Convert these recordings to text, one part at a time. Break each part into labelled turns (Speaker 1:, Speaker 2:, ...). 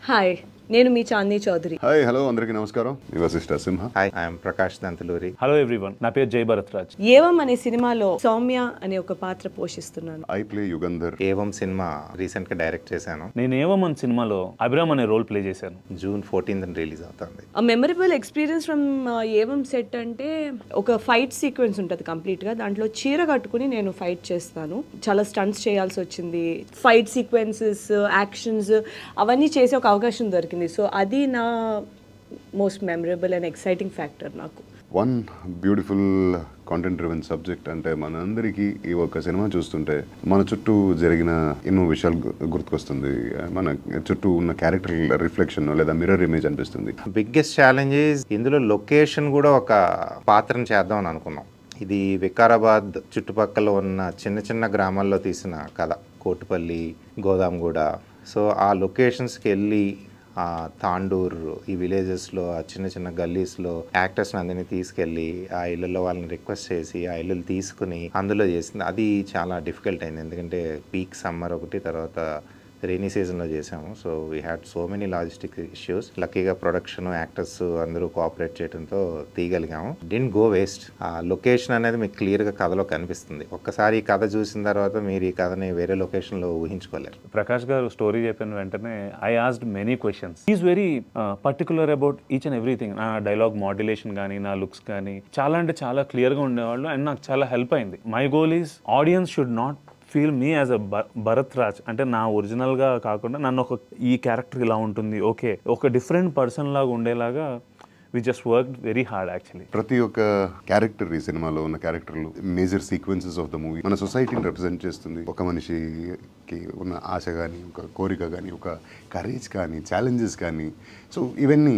Speaker 1: Hi, నేను మీ Chandi Chowdary.
Speaker 2: Hi hello అందరికీ నమస్కారం. మీ Vasishta Simha.
Speaker 3: Hi, I'm Prakash Dantaluri.
Speaker 4: Hello everyone, నా పేరు జై భరత్ రాజ్.
Speaker 1: ఏవం అనే సినిమాలో సౌమ్య అనే ఒక పాత్ర పోషిస్తున్నాను.
Speaker 2: I play Yugandhar.
Speaker 3: ఏవం సినిమా రీసెంట్ గా డైరెక్ట్ చేశాను.
Speaker 4: నేను ఏవమన్ సినిమాలో అభిరామ్ అనే రోల్ ప్లే చేశాను.
Speaker 3: జూన్ 14th రిలీజ్ అవుతుంది.
Speaker 1: ఆ memorable experience from Evam set అంటే ఒక ఫైట్ సీక్వెన్స్ ఉంటుంది కంప్లీట్ గా. దాంట్లో చీర కట్టుకుని నేను ఫైట్ చేస్తాను. చాలా స్టంట్స్ చేయాల్సి వచ్చింది. ఫైట్ సీక్వెన్సెస్, యాక్షన్స్ అవన్నీ చేసే ఒక అవకాశం దొరికింది. సో అది నా most memorable and exciting factor నాకు.
Speaker 2: One beautiful content driven subject. అంటే మనందరికీ ఈ ఒక్క సినిమా చూస్తుంటే మన చుట్టూ జరిగిన ఎన్నో విషయాలు గుర్తుకొస్తుంది. మన చుట్టూ ఉన్న క్యారెక్టర్ రిఫ్లెక్షన్ లేదా మిర్రర్ ఇమేజ్ అనిపిస్తుంది.
Speaker 3: బిగ్గెస్ట్ ఛాలెంజెస్ ఇందులో లొకేషన్ కూడా ఒక పాత్రను చేద్దాం అని అనుకున్నాం. ఇది వికారాబాద్ చుట్టుపక్కల ఉన్న చిన్న చిన్న గ్రామాల్లో తీసిన కథ. కోటిపల్లి, గోదాంగూడ. సో ఆ లొకేషన్స్కి వెళ్ళి తాండూర్, ఈ విలేజెస్లో, ఆ చిన్న చిన్న గల్లీస్లో యాక్టర్స్ని అందరినీ తీసుకెళ్ళి ఆ ఇళ్ళల్లో వాళ్ళని రిక్వెస్ట్ చేసి ఆ ఇళ్ళు తీసుకుని అందులో చేసింది. అది చాలా డిఫికల్ట్ అయింది. ఎందుకంటే పీక్ సమ్మర్ ఒకటి, తర్వాత రైనీ సీజన్లో చేసాము. So we had so many logistic issues. లక్కీగా ప్రొడక్షన్, యాక్టర్స్ అందరూ కోఆపరేట్ చేయడంతో తీయగలిగాము. Didn't go waste. ఆ లొకేషన్ అనేది మీకు క్లియర్గా కథలో కనిపిస్తుంది. ఒక్కసారి ఈ కథ చూసిన తర్వాత మీరు ఈ కథని వేరే లొకేషన్లో ఊహించుకోలేరు.
Speaker 4: ప్రకాష్ గారు స్టోరీ చెప్పిన వెంటనే I asked many questions. Is very particular about each and everything. నా డైలాగ్ మాడ్యులేషన్ కానీ, నా లుక్స్ కానీ చాలా అంటే చాలా క్లియర్గా ఉండేవాళ్ళు. అండ్ నాకు చాలా హెల్ప్ అయింది. My goal is audience should not feel me as a Bharat Raj. అంటే నా ఒరిజినల్గా కాకుండా నన్ను ఈ క్యారెక్టర్ ఇలా ఉంటుంది, ఓకే ఒక డిఫరెంట్ పర్సన్ లాగా ఉండేలాగా we just work very hard actually.
Speaker 2: ప్రతి ఒక్క క్యారెక్టర్, ఈ సినిమాలో ఉన్న క్యారెక్టర్లు major sequences of the movie మన సొసైటీని రిప్రజెంట్ చేస్తుంది. ఒక మనిషికి ఉన్న ఆశ కానీ, ఒక కోరిక కానీ, ఒక కరేజ్ కానీ, ఛాలెంజెస్ కానీ. సో ఇవన్నీ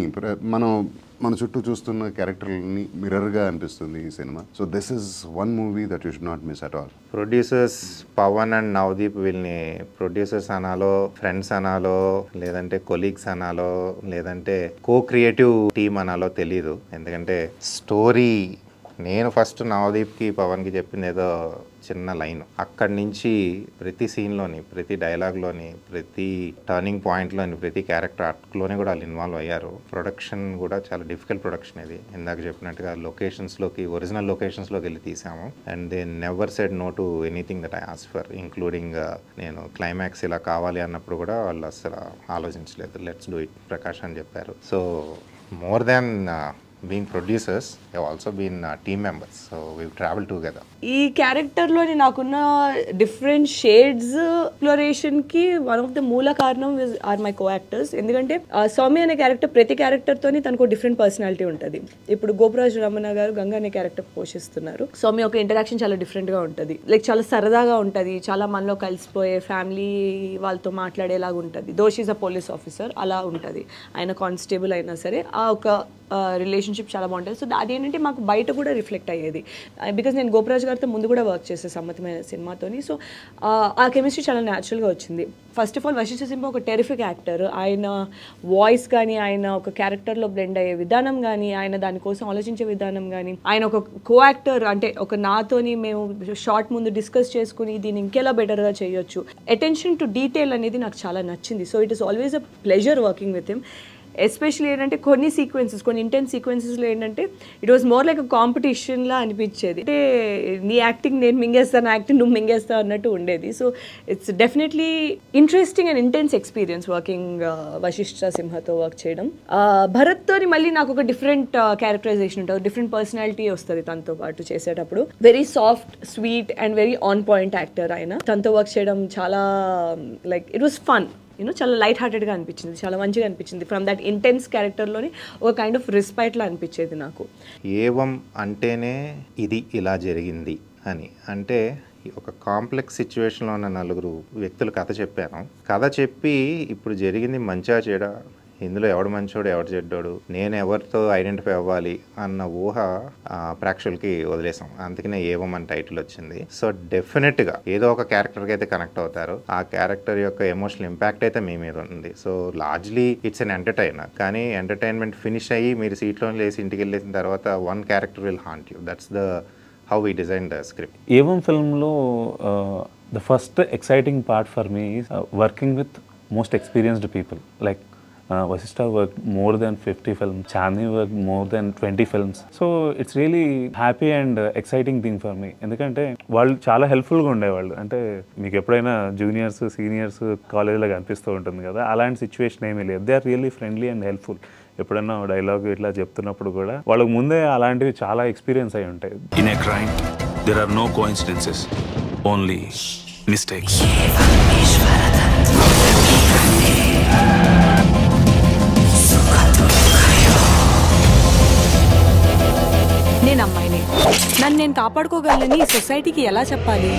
Speaker 2: మన చుట్టూ చూస్తున్న క్యారెక్టర్ని మిర్రర్గా అనిపిస్తుంది ఈ సినిమా. So this is one movie that you should not miss at all.
Speaker 3: Producers Pavan and Navdeep, వీళ్ళని ప్రొడ్యూసర్స్ అనాలో, ఫ్రెండ్స్ అనాలో, లేదంటే కొలీగ్స్ అనాలో, లేదంటే కో క్రియేటివ్ టీమ్ అనాలో తెలీదు. ఎందుకంటే స్టోరీ నేను ఫస్ట్ నవదీప్కి, పవన్కి చెప్పింది ఏదో చిన్న లైన్. అక్కడి నుంచి ప్రతి సీన్లోని, ప్రతి డైలాగ్లోని, ప్రతి టర్నింగ్ పాయింట్లోని, ప్రతి క్యారెక్టర్ ఆర్ట్లోని కూడా వాళ్ళు ఇన్వాల్వ్ అయ్యారు. ప్రొడక్షన్ కూడా చాలా డిఫికల్ట్ ప్రొడక్షన్ ఇది. ఇందాక చెప్పినట్టుగా లొకేషన్స్లోకి, ఒరిజినల్ లొకేషన్స్లోకి వెళ్ళి తీసాము. And they never said no to anything that I ask for, including నేను క్లైమాక్స్ ఇలా కావాలి అన్నప్పుడు కూడా వాళ్ళు అసలు ఆలోచించలేదు. లెట్స్ డూ ఇట్ ప్రకాష్ అని చెప్పారు. So more than being producers, they have also been team members, so we've traveled together.
Speaker 1: ఈ క్యారెక్టర్లోని నాకున్న డిఫరెంట్ షేడ్స్ ఎక్స్ప్లోరేషన్కి వన్ ఆఫ్ ద మూల కారణం ఆర్ మై కో యాక్టర్స్. ఎందుకంటే సౌమ్య అనే క్యారెక్టర్, ప్రతి క్యారెక్టర్తోని తనకు డిఫరెంట్ పర్సనాలిటీ ఉంటుంది. ఇప్పుడు గోపరాజు రమణ గారు గంగా అనే క్యారెక్టర్ పోషిస్తున్నారు. సౌమ్య ఒక ఇంటరాక్షన్ చాలా డిఫరెంట్గా ఉంటుంది. లైక్ చాలా సరదాగా ఉంటుంది, చాలా మనలో కలిసిపోయే ఫ్యామిలీ వాళ్ళతో మాట్లాడేలాగా ఉంటుంది. దోష్ ఈజ్ అ పోలీస్ ఆఫీసర్ అలా ఉంటుంది. ఆయన కానిస్టేబుల్ అయినా సరే ఆ ఒక రిలేషన్షిప్ చాలా బాగుంటుంది. సో అదేంటంటే మాకు బయట కూడా రిఫ్లెక్ట్ అయ్యేది. బికాజ్ నేను గోపరాజ్ గారితో ముందు కూడా వర్క్ చేసే సమ్మతమైన సినిమాతోని. సో ఆ కెమిస్ట్రీ చాలా న్యాచురల్గా వచ్చింది. ఫస్ట్ ఆఫ్ ఆల్ వశిష్ఠ సింహ ఒక టెరిఫిక్ యాక్టర్. ఆయన వాయిస్ కానీ, ఆయన ఒక క్యారెక్టర్లో బ్లెండ్ అయ్యే విధానం కానీ, ఆయన దానికోసం ఆలోచించే విధానం కానీ, ఆయన ఒక కో యాక్టర్ అంటే ఒక నాతోని మేము షార్ట్ ముందు డిస్కస్ చేసుకుని దీన్ని ఇంకెలా బెటర్గా చేయొచ్చు. అటెన్షన్ టు డీటెయిల్ అనేది నాకు చాలా నచ్చింది. So it is always a pleasure working with him. Especially ఏంటంటే కొన్ని ఇంటెన్స్ సీక్వెన్సెస్లో ఏంటంటే it was more like a కాంపిటీషన్లా అనిపించేది. అంటే నీ యాక్టింగ్ నేను మింగేస్తాను, యాక్టింగ్ నువ్వు మింగేస్తావు అన్నట్టు ఉండేది. So it's definitely interesting and intense experience working Vasishta సింహతో వర్క్ చేయడం. భరత్తోని మళ్ళీ నాకు ఒక డిఫరెంట్ క్యారెక్టరైజేషన్ ఉంటుంది, డిఫరెంట్ పర్సనాలిటీ వస్తుంది తనతో పాటు చేసేటప్పుడు. Very soft, sweet and very on point actor ఆయన. తనతో వర్క్ చేయడం చాలా లైక్ ఇట్ వాస్ ఫన్. చాలా లైట్ హార్టెడ్గా అనిపించింది, చాలా మంచిగా అనిపించింది. ఫ్రమ్ దట్ ఇంటెన్స్ క్యారెక్టర్లోని ఒక కైండ్ ఆఫ్ రెస్పెక్ట్లా అనిపించేది నాకు.
Speaker 3: ఏవం అంటేనే ఇది ఇలా జరిగింది అని. అంటే ఒక కాంప్లెక్స్ సిచ్యువేషన్లో ఉన్న నలుగురు వ్యక్తులు కథ చెప్పాను. కథ చెప్పి ఇప్పుడు జరిగింది మంచిగా చెడా, ఇందులో ఎవడు మంచోడు ఎవడు చెడ్డోడు, నేను ఎవరితో ఐడెంటిఫై అవ్వాలి అన్న ఊహ ప్రేక్షకులకి వదిలేసాం. అందుకనే ఏవం అని టైటిల్ వచ్చింది. సో డెఫినెట్గా ఏదో ఒక క్యారెక్టర్కి అయితే కనెక్ట్ అవుతారు. ఆ క్యారెక్టర్ యొక్క ఎమోషనల్ ఇంపాక్ట్ అయితే మీ మీద ఉంది. So largely it's an entertainer. కానీ ఎంటర్టైన్మెంట్ ఫినిష్ అయ్యి మీరు సీట్లో లేసి ఇంటికి వెళ్ళేసిన తర్వాత one character will haunt you. That's the how we designed the script.
Speaker 4: Evam ఫిల్మ్లో the first exciting part for me is working with most experienced people. Like Vasishtha worked more than 50 films, Chandni worked more than 20 films. So it's really happy and exciting thing for me. ఎందుకంటే వాళ్ళు చాలా హెల్ప్ఫుల్గా ఉండేవాళ్ళు. అంటే మీకు ఎప్పుడైనా juniors seniors కాలేజీలో కనిపిస్తూ ఉంటుంది కదా, అలాంటి సిచ్యువేషన్ ఏమీ లేదు. They are really friendly and helpful. ఎప్పుడన్నా డైలాగ్ ఇట్లా చెప్తున్నప్పుడు కూడా వాళ్ళకి ముందే అలాంటివి చాలా ఎక్స్పీరియన్స్ అయి ఉంటాయి.
Speaker 5: In a crime, there are no coincidences, only mistakes.
Speaker 1: నేను అమ్మాయిని, నన్ను నేను కాపాడుకోగలనని సొసైటీకి ఎలా చెప్పాలి?